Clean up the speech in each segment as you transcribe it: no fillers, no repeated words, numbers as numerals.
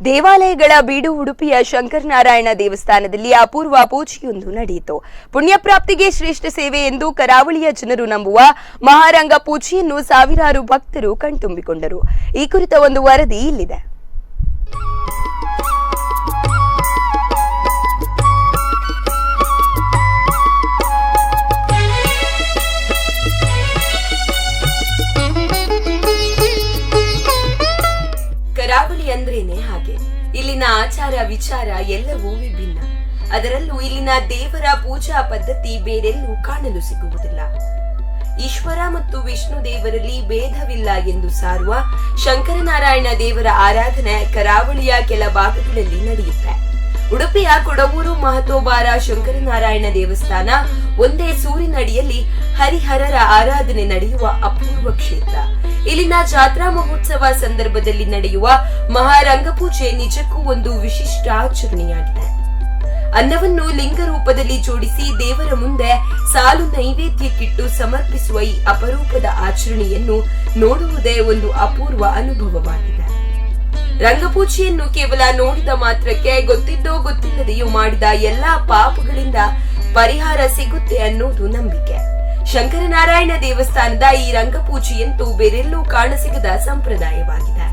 ದೇವಾಲಯಗಳ ಬೀಡು ಉಡುಪಿಯ ಶಂಕರನಾರಾಯಣ ದೇವಸ್ಥಾನದಲ್ಲಿ ಅಪೂರ್ವ ಪೂಜೆಯೊಂದು ನಡೆಯಿತು. ಪುಣ್ಯಪ್ರಾಪ್ತಿಗೆ ಶ್ರೇಷ್ಠ ಸೇವೆ ಎಂದು ಕರಾವಳಿಯ ಜನರು ನಂಬುವ ಮಹಾರಂಗ ಪೂಜೆಯನ್ನು ಸಾವಿರಾರು ಭಕ್ತರು ಕಣ್ತುಂಬಿಕೊಂಡರು. ಈ ಕುರಿತ ಒಂದು ವರದಿ ಇಲ್ಲಿದೆ. ಕರಾವಳಿ ಅಂದ್ರೇನೆ ಹಾಗೆ. ಇಲ್ಲಿನ ಆಚಾರ ವಿಚಾರ ಎಲ್ಲವೂ ವಿಭಿನ್ನ. ಅದರಲ್ಲೂ ಇಲ್ಲಿನ ದೇವರ ಪೂಜಾ ಪದ್ಧತಿ ಬೇರೆಲ್ಲೂ ಕಾಣಲು ಸಿಗುವುದಿಲ್ಲ. ಈಶ್ವರ ಮತ್ತು ವಿಷ್ಣು ದೇವರಲ್ಲಿ ಭೇದವಿಲ್ಲ ಎಂದು ಸಾರುವ ಶಂಕರನಾರಾಯಣ ದೇವರ ಆರಾಧನೆ ಕರಾವಳಿಯ ಕೆಲ ಭಾಗಗಳಲ್ಲಿ ನಡೆಯುತ್ತೆ. ಉಡುಪಿಯ ಕೊಡವೂರು ಮಹತೋಬಾರ ಶಂಕರನಾರಾಯಣ ದೇವಸ್ಥಾನ ಒಂದೇ ಸೂರಿನಡಿಯಲ್ಲಿ ಹರಿಹರರ ಆರಾಧನೆ ನಡೆಯುವ ಅಪೂರ್ವ ಕ್ಷೇತ್ರ. ಇಲ್ಲಿನ ಜಾತ್ರಾ ಮಹೋತ್ಸವ ಸಂದರ್ಭದಲ್ಲಿ ನಡೆಯುವ ಮಹಾರಂಗ ಪೂಜೆ ನಿಜಕ್ಕೂ ಒಂದು ವಿಶಿಷ್ಟ ಆಚರಣೆಯಾಗಿದೆ. ಅನ್ನವನ್ನು ಲಿಂಗ ರೂಪದಲ್ಲಿ ಜೋಡಿಸಿ ದೇವರ ಮುಂದೆ ಸಾಲು ನೈವೇದ್ಯಕ್ಕಿಟ್ಟು ಸಮರ್ಪಿಸುವ ಈ ಅಪರೂಪದ ಆಚರಣೆಯನ್ನು ನೋಡುವುದೇ ಒಂದು ಅಪೂರ್ವ ಅನುಭವವಾಗಿದೆ. ರಂಗಪೂಜೆಯನ್ನು ಕೇವಲ ನೋಡಿದ ಮಾತ್ರಕ್ಕೆ ಗೊತ್ತಿದ್ದೋ ಗೊತ್ತಿಲ್ಲದೆಯೋ ಮಾಡಿದ ಎಲ್ಲಾ ಪಾಪಗಳಿಂದ ಪರಿಹಾರ ಸಿಗುತ್ತೆ ಅನ್ನೋದು ನಂಬಿಕೆ. ಶಂಕರನಾರಾಯಣ ದೇವಸ್ಥಾನದ ಈ ರಂಗಪೂಜೆಯಂತೂ ಬೇರೆಲ್ಲೂ ಕಾಣಸಿಗದ ಸಂಪ್ರದಾಯವಾಗಿದೆ.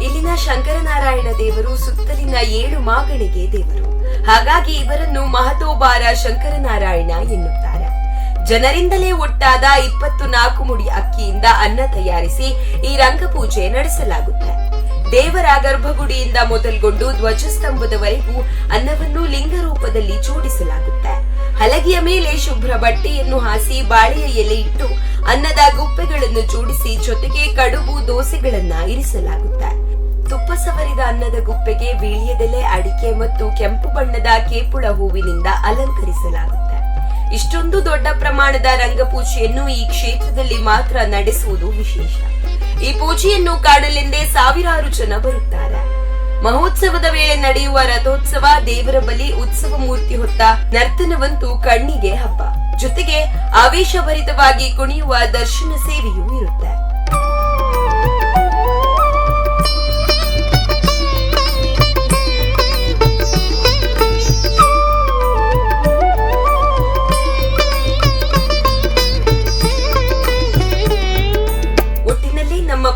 ಇಲ್ಲಿನ ಶಂಕರನಾರಾಯಣ ದೇವರು ಸುತ್ತಲಿನ 7 ಮಾಗಣಿಗೆ ದೇವರು. ಹಾಗಾಗಿ ಇವರನ್ನು ಮಹತೋಬಾರ ಶಂಕರನಾರಾಯಣ ಎನ್ನುತ್ತಾರೆ. ಜನರಿಂದಲೇ ಒಟ್ಟಾದ 24 ಮುಡಿ ಅಕ್ಕಿಯಿಂದ ಅನ್ನ ತಯಾರಿಸಿ ಈ ರಂಗಪೂಜೆ ನಡೆಸಲಾಗುತ್ತೆ. ದೇವರ ಗರ್ಭಗುಡಿಯಿಂದ ಮೊದಲ್ಗೊಂಡು ಧ್ವಜಸ್ತಂಭದವರೆಗೂ ಅನ್ನವನ್ನು ಲಿಂಗ ರೂಪದಲ್ಲಿ ಜೋಡಿಸಲಾಗುತ್ತೆ. ಹಲಗೆಯ ಮೇಲೆ ಶುಭ್ರ ಬಟ್ಟೆಯನ್ನು ಹಾಸಿ ಬಾಳೆಯ ಎಲೆ ಇಟ್ಟು ಅನ್ನದ ಗುಪ್ಪೆಗಳನ್ನು ಜೋಡಿಸಿ ಜೊತೆಗೆ ಕಡುಬು ದೋಸೆಗಳನ್ನ ಇರಿಸಲಾಗುತ್ತೆ. ತುಪ್ಪ ಸವರಿದ ಅನ್ನದ ಗುಪ್ಪೆಗೆ ವೀಳ್ಯದೆಲೆ, ಅಡಿಕೆ ಮತ್ತು ಕೆಂಪು ಬಣ್ಣದ ಕೇಪುಳ ಹೂವಿನಿಂದ ಅಲಂಕರಿಸಲಾಗುತ್ತೆ. ಇಷ್ಟೊಂದು ದೊಡ್ಡ ಪ್ರಮಾಣದ ರಂಗಪೂಜೆಯನ್ನು ಈ ಕ್ಷೇತ್ರದಲ್ಲಿ ಮಾತ್ರ ನಡೆಸುವುದು ವಿಶೇಷ. ಈ ಪೂಜೆಯನ್ನು ಕಾಣಲೆಂದೇ ಸಾವಿರಾರು ಜನ ಬರುತ್ತಾರೆ. ಮಹೋತ್ಸವದ ವೇಳೆ ನಡೆಯುವ ರಥೋತ್ಸವ, ದೇವರ ಬಲಿ, ಉತ್ಸವ ಮೂರ್ತಿ ಹೊತ್ತ ನರ್ತನವಂತೂ ಕಣ್ಣಿಗೆ ಹಬ್ಬ. ಜೊತೆಗೆ ಆವೇಶಭರಿತವಾಗಿ ಕುಣಿಯುವ ದರ್ಶನ ಸೇವೆಯೂ ಇರುತ್ತೆ.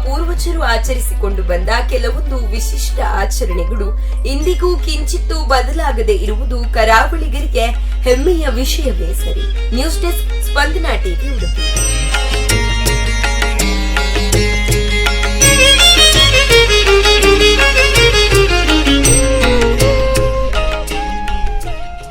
ಪೂರ್ವಜರು ಆಚರಿಸಿಕೊಂಡು ಬಂದ ಕೆಲವೊಂದು ವಿಶಿಷ್ಟ ಆಚರಣೆಗಳು ಇಂದಿಗೂ ಕಿಂಚಿತ್ತೂ ಬದಲಾಗದೆ ಇರುವುದು ಕರಾವಳಿಗರಿಗೆ ಹೆಮ್ಮೆಯ ವಿಷಯವೇ ಸರಿ. ನ್ಯೂಸ್ ಡೆಸ್ಕ್, ಸ್ಪಂದನ ಟಿವಿ, ಉಡುಪಿ.